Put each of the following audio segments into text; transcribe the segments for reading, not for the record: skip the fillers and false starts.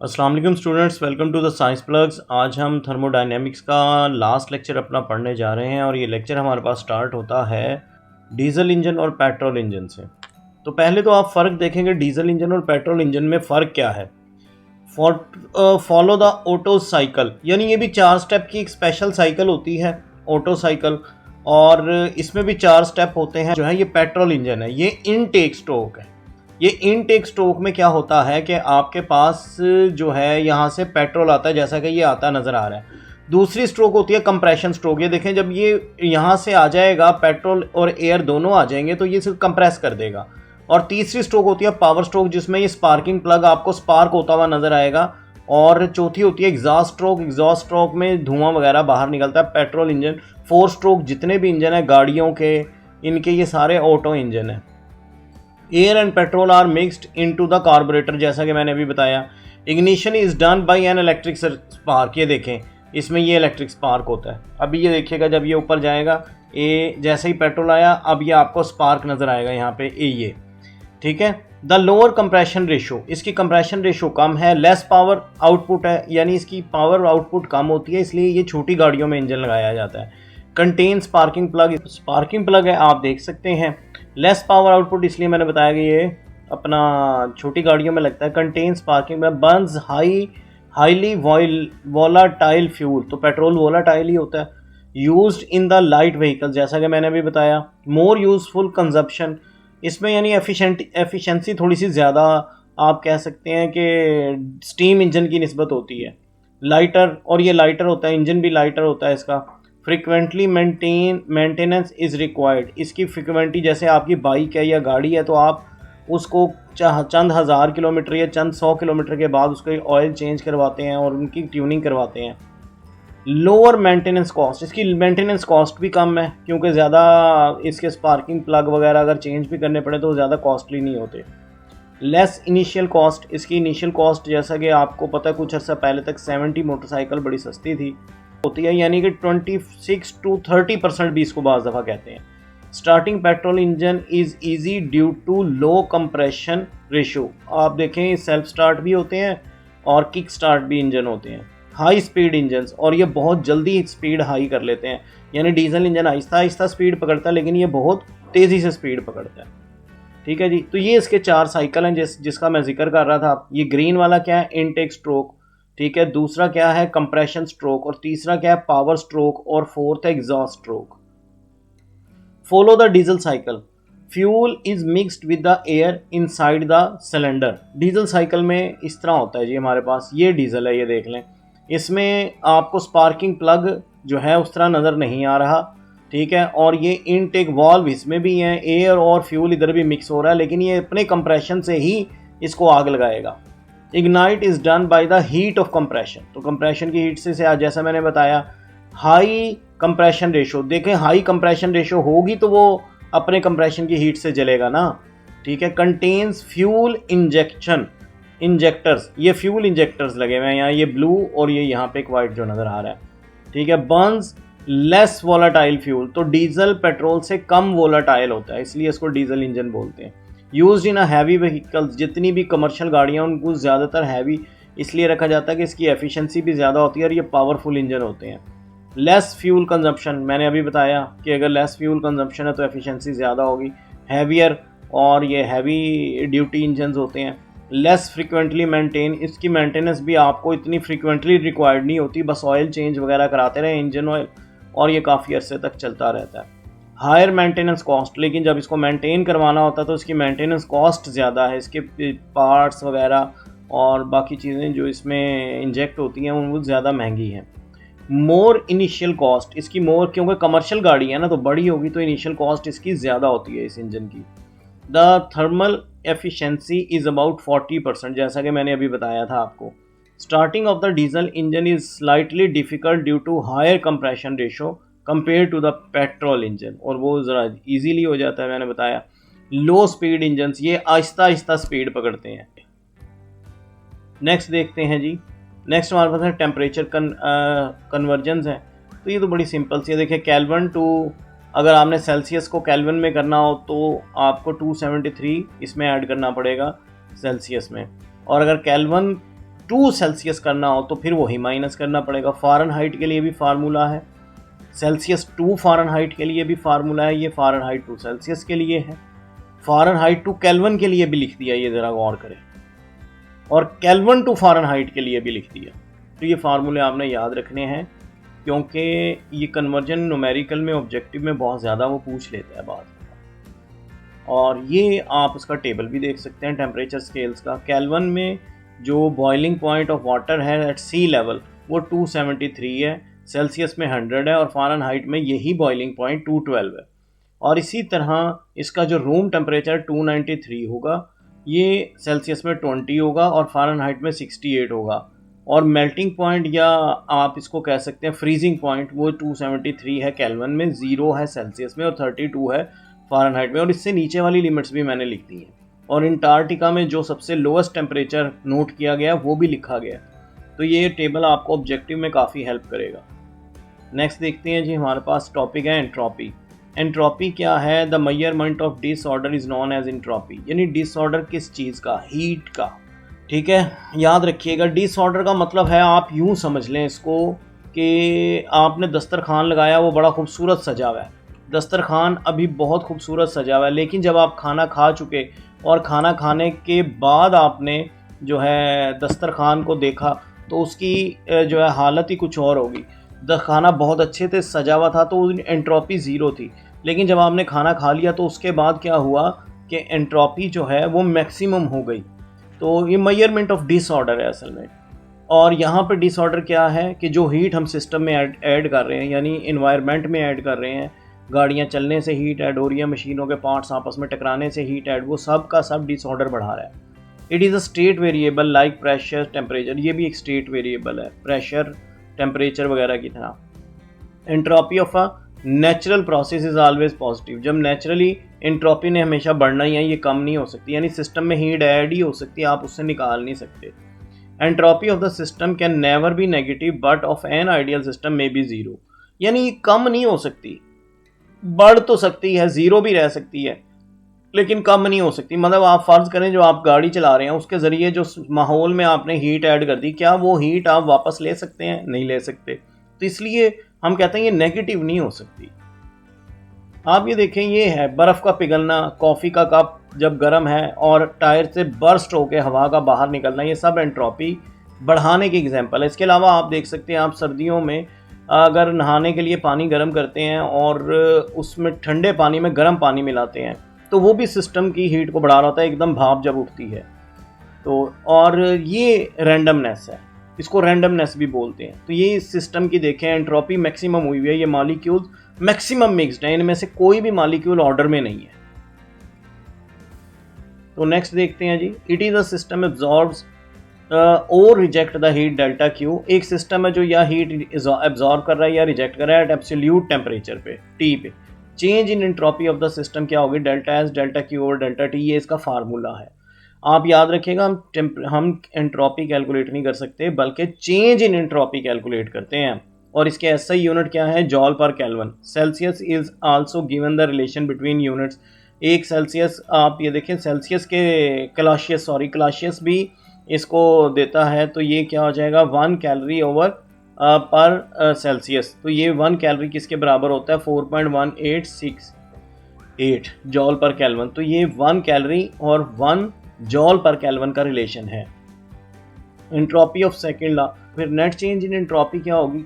अस्सलाम वालेकुम students, welcome to the Science Plugs. आज हम थर्मोडायनेमिक्स का लास्ट लेक्चर अपना पढ़ने जा रहे हैं और ये लेक्चर हमारे पास स्टार्ट होता है डीजल इंजन और पेट्रोल इंजन से। तो पहले तो आप फ़र्क देखेंगे डीजल इंजन और पेट्रोल इंजन में फ़र्क क्या है। फॉलो द ऑटो साइकिल, यानी ये भी 4 स्टेप की एक स्पेशल साइकिल होती है ऑटो साइकिल, और इसमें भी 4 स्टेप होते हैं। जो है ये पेट्रोल इंजन है, ये इनटेक स्ट्रोक है। ये इनटेक स्ट्रोक में क्या होता है कि आपके पास जो है यहाँ से पेट्रोल आता है, जैसा कि ये आता नज़र आ रहा है। दूसरी स्ट्रोक होती है कंप्रेशन स्ट्रोक। ये देखें, जब ये यहाँ से आ जाएगा, पेट्रोल और एयर दोनों आ जाएंगे तो ये सिर्फ कंप्रेस कर देगा। और तीसरी स्ट्रोक होती है पावर स्ट्रोक, जिसमें ये स्पार्किंग प्लग आपको स्पार्क होता हुआ नजर आएगा। और चौथी होती है एग्जॉस्ट स्ट्रोक। एग्जॉस्ट स्ट्रोक में धुआं वगैरह बाहर निकलता है। पेट्रोल इंजन 4 स्ट्रोक जितने भी इंजन है गाड़ियों के, इनके ये सारे ऑटो इंजन है। Air and petrol are mixed into the carburettor, जैसा कि मैंने अभी बताया। Ignition is done by an electric spark. ये देखें, इसमें ये इलेक्ट्रिक स्पार्क होता है। अभी ये देखिएगा, जब ये ऊपर जाएगा, ये जैसे ही पेट्रोल आया, अब ये आपको स्पार्क नज़र आएगा यहाँ पे ये, ठीक है। द लोअर कंप्रेशन रेशो, इसकी कंप्रेशन रेशो कम है। लेस पावर आउटपुट है, यानी इसकी पावर आउटपुट कम होती है, इसलिए ये छोटी गाड़ियों में इंजन लगाया जाता है। Contain sparking plug, sparking plug है, आप देख सकते हैं। लेस पावर आउटपुट, इसलिए मैंने बताया कि ये अपना छोटी गाड़ियों में लगता है। कंटेन स्पार्किंग में बर्न्स हाईली वोलाटाइल फ्यूल, तो पेट्रोल वोलाटाइल ही होता है। Used in the light vehicle, जैसा कि मैंने अभी बताया। मोर यूजफुल कंजप्शन, इसमें यानी एफिशिएंसी थोड़ी सी ज़्यादा आप कह सकते हैं कि स्टीम इंजन की निस्बत होती है। लाइटर, और ये लाइटर होता है, इंजन भी लाइटर होता है इसका। फ्रिक्वेंटली मेंटेनेंस इज़ रिक्वायर्ड, इसकी फ्रिक्वेंटली, जैसे आपकी बाइक है या गाड़ी है तो आप उसको चंद हज़ार किलोमीटर या चंद 100 किलोमीटर के बाद उसका ऑयल चेंज करवाते हैं और उनकी ट्यूनिंग करवाते हैं। लोअर मेंटेनेंस कॉस्ट, इसकी मेंटेनेंस कॉस्ट भी कम है, क्योंकि ज़्यादा इसके स्पार्किंग प्लग वगैरह अगर चेंज भी करने पड़े तो ज़्यादा कॉस्टली नहीं होते। लेस इनिशियल कॉस्ट, इसकी इनिशियल कॉस्ट जैसा कि आपको पता है कुछ अर्सा पहले तक 70 मोटरसाइकिल बड़ी सस्ती थी होती है, यानी कि 26 to 30% भी इसको बाज़ दफ़ा कहते हैं। Starting petrol engine is easy due to low compression ratio, आप देखें सेल्फ स्टार्ट भी होते हैं और किक स्टार्ट भी इंजन होते हैं। हाई स्पीड इंजन, और ये बहुत जल्दी स्पीड हाई कर लेते हैं, यानी diesel engine Aahista Aahista speed पकड़ता है लेकिन ये बहुत तेज़ी से स्पीड पकड़ता है, ठीक है जी। तो ये इसके 4 साइकिल हैं जिसका मैं जिक्र कर रहा था। ये ग्रीन वाला क्या है, इनटेक स्ट्रोक, ठीक है। दूसरा क्या है, कंप्रेशन स्ट्रोक, और तीसरा क्या है, पावर स्ट्रोक, और फोर्थ है exhaust stroke. Follow the diesel cycle, fuel is mixed with the air inside the cylinder. Diesel cycle में इस तरह होता है जी, हमारे पास ये डीजल है, ये देख लें। इसमें आपको स्पार्किंग प्लग जो है उस तरह नज़र नहीं आ रहा, ठीक है। और ये इनटेक वाल्व इसमें भी हैं, एयर और फ्यूल इधर भी मिक्स हो रहा है, लेकिन ये अपने कंप्रेशन से ही इसको आग लगाएगा। Ignite is done by the heat of compression, तो कंप्रेशन की हीट से जैसा मैंने बताया। हाई कंप्रेशन रेशो, देखें हाई कंप्रेशन रेशो होगी तो वो अपने कंप्रेशन की हीट से जलेगा ना, ठीक है। कंटेन्स फ्यूल इंजेक्टर्स, ये फ्यूल इंजेक्टर्स लगे हुए हैं यहाँ, ये ब्लू और ये यहाँ पे एक वाइट जो नज़र आ रहा है, ठीक है। बर्न्स लेस वोलाटाइल फ्यूल, तो डीजल पेट्रोल से कम वोलाटाइल होता है, इसलिए इसको डीजल इंजन बोलते हैं। Used in a heavy vehicles, जितनी भी कमर्शियल गाड़ियाँ उनको ज़्यादातर हैवी इसलिए रखा जाता है कि इसकी एफिशिएंसी भी ज़्यादा होती है और ये पावरफुल इंजन होते हैं। लेस फ्यूल कंजप्शन, मैंने अभी बताया कि अगर लेस फ्यूल कंजप्शन है तो एफिशिएंसी ज़्यादा होगी। हैवियर, और ये हैवी ड्यूटी इंजन होते हैं। लेस फ्रिक्वेंटली मेंटेन, इसकी मेंटेनेंस भी आपको इतनी फ्रिक्वेंटली रिक्वायर्ड नहीं होती, बस ऑयल चेंज वगैरह कराते रहे इंजन ऑयल, और ये काफ़ी अरसे तक चलता रहता है। हायर मेंटेनेंस कॉस्ट, लेकिन जब इसको मेंटेन करवाना होता है तो इसकी मेंटेनेंस कॉस्ट ज़्यादा है, इसके पार्ट्स वगैरह और बाकी चीज़ें जो इसमें इंजेक्ट होती हैं वो ज़्यादा महंगी हैं। मोर इनिशियल कॉस्ट, इसकी मोर क्योंकि कमर्शियल गाड़ी है ना तो बड़ी होगी, तो इनिशियल कॉस्ट इसकी ज़्यादा होती है इस इंजन की। The thermal efficiency is about 40%, जैसा कि मैंने अभी बताया था आपको। Starting of the diesel engine is slightly difficult due to higher compression ratio compare to the petrol engine, और वो ज़रा इजीली हो जाता है, मैंने बताया। लो स्पीड इंजन, ये आहिस्ता आहिस्ता स्पीड पकड़ते हैं। नेक्स्ट देखते हैं जी, नेक्स्ट हमारे पास है टेम्परेचर कन्वर्जन्स है। तो ये तो बड़ी सिंपल सी है, देखिए केल्विन टू, अगर आपने सेल्सियस को केल्विन में करना हो तो आपको 273 इसमें ऐड करना पड़ेगा सेल्सियस में, और अगर केल्विन -2 सेल्सियस करना हो तो फिर वही माइनस करना पड़ेगा। फ़ारेनहाइट के लिए भी फार्मूला है, -2 फ़ारेनहाइट के लिए भी फार्मूला है, ये फ़ारेनहाइट टू सेल्सियस के लिए है, फ़ारेनहाइट टू केल्विन के लिए भी लिख दिया, ये ज़रा गौर करें, और केल्विन टू फ़ारेनहाइट के लिए भी लिख दिया। तो ये फार्मूले आपने याद रखने हैं, क्योंकि ये कन्वर्जन न्यूमेरिकल में ऑब्जेक्टिव में बहुत ज़्यादा वो पूछ लेता है बात। और ये आप उसका टेबल भी देख सकते हैं टेम्परेचर स्केल्स का। केल्विन में जो बॉइलिंग पॉइंट ऑफ वाटर है एट सी लेवल वो 273 है, सेल्सियस में 100 है, और फ़ारेनहाइट में यही बॉइलिंग पॉइंट 212 है। और इसी तरह इसका जो रूम टेम्परेचर 293 होगा, ये सेल्सियस में 20 होगा और फ़ारेनहाइट में 68 होगा। और मेल्टिंग पॉइंट या आप इसको कह सकते हैं फ्रीजिंग पॉइंट, वो 273 है केल्विन में, 0 है सेल्सियस में और 32 है फ़ारेनहाइट में। और इससे नीचे वाली लिमिट्स भी मैंने लिख दी हैं। और अंटार्कटिका में जो सबसे लोएस्ट टेम्परेचर नोट किया गया वो भी लिखा गया। तो ये टेबल आपको ऑब्जेक्टिव में काफ़ी हेल्प करेगा। नेक्स्ट देखते हैं जी, हमारे पास टॉपिक है एंट्रोपी। एंट्रोपी क्या है? The measurement of disorder is known as entropy. यानी डिसऑर्डर किस चीज़ का? हीट का। ठीक है, याद रखिएगा, डिसऑर्डर का मतलब है, आप यूँ समझ लें इसको कि आपने दस्तरखान लगाया, वो बड़ा खूबसूरत सजा हुआ है, दस्तरखान अभी बहुत खूबसूरत सजा हुआ है, लेकिन जब आप खाना खा चुके और खाना खाने के बाद आपने जो है दस्तरखान को देखा तो उसकी जो है हालत ही कुछ और होगी। खाना बहुत अच्छे से सजा हुआ था तो एंट्रोपी ज़ीरो थी, लेकिन जब आपने खाना खा लिया तो उसके बाद क्या हुआ कि एंट्रोपी जो है वो मैक्सिमम हो गई। तो ये मेजरमेंट ऑफ डिसऑर्डर है असल में। और यहाँ पे डिसऑर्डर क्या है कि जो हीट हम सिस्टम में ऐड कर रहे हैं, यानी इन्वायरमेंट में ऐड कर रहे हैं, गाड़ियाँ चलने से हीट ऐड हो रही है, मशीनों के पार्ट्स आपस में टकराने से हीट ऐड, वो सब का सब डिसऑर्डर बढ़ा रहा है। It is a state variable like pressure temperature, ये भी एक स्टेट वेरिएबल है, प्रेशर टेम्परेचर वगैरह की तरह। Entropy of a natural process is always positive. जब नेचुरली एंट्रोपी ने हमेशा बढ़ना ही है, ये कम नहीं हो सकती, यानी सिस्टम में हीट ऐड ही हो सकती है, आप उससे निकाल नहीं सकते। Entropy of the system can never be negative but of an ideal system में बी ज़ीरो। यानी ये कम नहीं हो सकती, बढ़ तो सकती है, ज़ीरो भी रह सकती है, लेकिन कम नहीं हो सकती। मतलब आप फ़र्ज़ करें जो आप गाड़ी चला रहे हैं उसके ज़रिए जो माहौल में आपने हीट ऐड कर दी, क्या वो हीट आप वापस ले सकते हैं? नहीं ले सकते। तो इसलिए हम कहते हैं ये नेगेटिव नहीं हो सकती। आप ये देखें, ये है बर्फ़ का पिघलना, कॉफ़ी का कप जब गर्म है और टायर से बर्स्ट होकर हवा का बाहर निकलना, ये सब एंट्रोपी बढ़ाने की एग्जांपल है। इसके अलावा आप देख सकते हैं, आप सर्दियों में अगर नहाने के लिए पानी गर्म करते हैं और उसमें ठंडे पानी में गर्म पानी मिलाते हैं तो वो भी सिस्टम की हीट को बढ़ा रहा होता है, एकदम भाप जब उठती है। तो और ये रैंडमनेस है, इसको रैंडमनेस भी बोलते हैं। तो ये सिस्टम की देखें, एंट्रोपी मैक्सिमम हुई हुई है, ये मॉलिक्यूल्स मैक्सिमम मिक्स्ड है, इनमें से कोई भी मॉलिक्यूल ऑर्डर में नहीं है। तो नेक्स्ट देखते हैं जी, it is a system absorbs और reject the heat delta Q. एक सिस्टम है जो या हीट एब्जॉर्ब कर रहा है या रिजेक्ट कर रहा है एट एब्सोल्यूट टेम्परेचर पे, टी पे। Change in entropy of the system क्या होगी? डेल्टा एस डेल्टा क्यू और डेल्टा टी, ये इसका फार्मूला है। आप याद रखिएगा, हम एंट्रोपी कैलकुलेट नहीं कर सकते बल्कि चेंज इन एंट्रोपी कैलकुलेट करते हैं। और इसके एसआई यूनिट क्या है? जॉल पर kelvin. Celsius is also given the relation between units. एक सेल्सियस, आप ये देखें सेल्सियस के क्लासियस भी इसको देता है, तो ये क्या हो जाएगा? 1 कैलोरी ओवर पर सेल्सियस। तो ये 1 कैलोरी किसके बराबर होता है? 4.1868 जॉल पर केल्विन। तो ये 1 कैलोरी और 1 जॉल पर केल्विन का रिलेशन है। एंट्रोपी ऑफ सेकेंड लॉ, फिर नेट चेंज इन एंट्रोपी क्या होगी?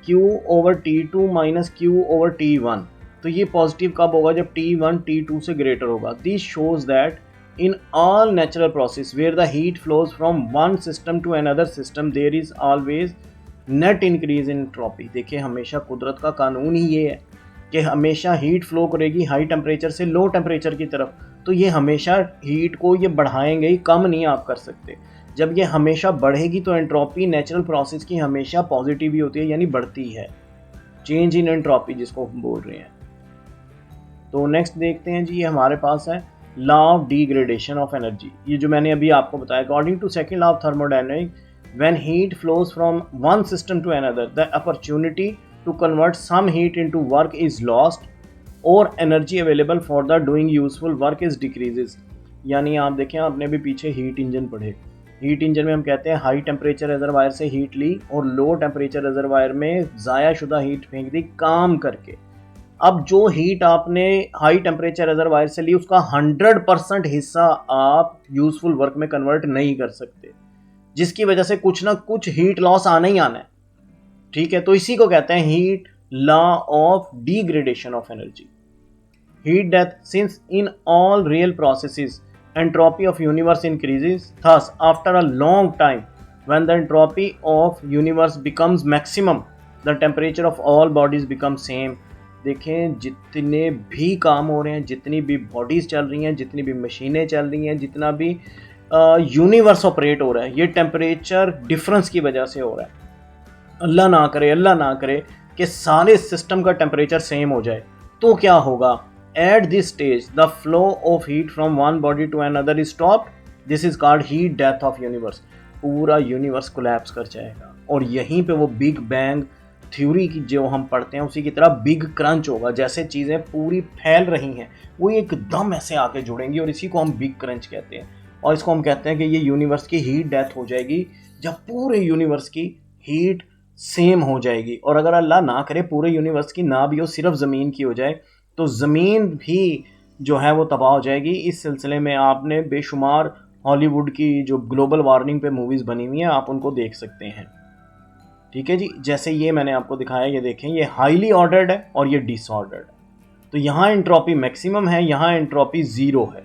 Q over T2 minus Q over T1। तो ये पॉजिटिव कब होगा? जब T1 T2 से ग्रेटर होगा। This shows that in all natural process where the heat flows from one system to another system there is always net increase in entropy। देखिए, हमेशा कुदरत का कानून ही ये है कि हमेशा हीट फ्लो करेगी हाई टेम्परेचर से लो टेम्परेचर की तरफ, तो ये हमेशा हीट को ये बढ़ाएंगे ही, कम नहीं आप कर सकते। जब ये हमेशा बढ़ेगी तो एंट्रोपी नेचुरल प्रोसेस की हमेशा पॉजिटिव ही होती है, यानी बढ़ती है, चेंज इन एंट्रोपी जिसको हम बोल रहे हैं। तो नेक्स्ट देखते हैं जी, ये हमारे पास है law of degradation of energy. ये जो मैंने अभी आपको बताया, according to second law of thermodynamics, when heat flows from one system to another the opportunity to convert some heat into work is lost और energy available for the doing useful work is decreases. यानी आप देखें, आपने भी पीछे heat engine पढ़े, heat engine में हम कहते हैं हाई टेम्परेचर रिजर्वायर से हीट ली और लो टेम्परेचर रिजर्वायर में ज़ाया शुदा हीट फेंक दी काम करके। अब जो हीट आपने हाई टेम्परेचर रिजर्वायर से ली उसका 100% हिस्सा आप यूजफुल वर्क में कन्वर्ट नहीं कर सकते, जिसकी वजह से कुछ ना कुछ हीट लॉस आना ही आना है। ठीक है, तो इसी को कहते हैं heat law of degradation of energy, heat death. Since in all real processes entropy of universe increases, thus after a long time when the entropy of universe becomes maximum the temperature of all bodies becomes same। देखें जितने भी काम हो रहे हैं, जितनी भी bodies चल रही हैं, जितनी भी मशीनें चल रही हैं, जितना भी यूनिवर्स ऑपरेट हो रहा है, ये टेम्परेचर डिफरेंस की वजह से हो रहा है। अल्लाह ना करे कि सारे सिस्टम का टेम्परेचर सेम हो जाए, तो क्या होगा? At this stage, the flow of heat from one body to another is stopped. This is called heat death of universe। पूरा यूनिवर्स कोलैप्स कर जाएगा और यहीं पे वो बिग बैंग थ्योरी की जो हम पढ़ते हैं उसी की तरह बिग क्रंच होगा। जैसे चीज़ें पूरी फैल रही हैं वो एकदम ऐसे आके जुड़ेंगी और इसी को हम बिग क्रंच कहते हैं। और इसको हम कहते हैं कि ये यूनिवर्स की हीट डेथ हो जाएगी जब पूरे यूनिवर्स की हीट सेम हो जाएगी। और अगर अल्लाह ना करे पूरे यूनिवर्स की ना भी हो, सिर्फ ज़मीन की हो जाए, तो ज़मीन भी जो है वो तबाह हो जाएगी। इस सिलसिले में आपने बेशुमार हॉलीवुड की जो ग्लोबल वार्मिंग पे मूवीज़ बनी हुई हैं आप उनको देख सकते हैं। ठीक है जी, जैसे ये मैंने आपको दिखाया, ये देखें, ये हाईली ऑर्डर्ड है और ये डिसऑर्डर्ड है। तो यहाँ एंट्रोपी मैक्सिमम है, यहाँ एंट्रोपी ज़ीरो है।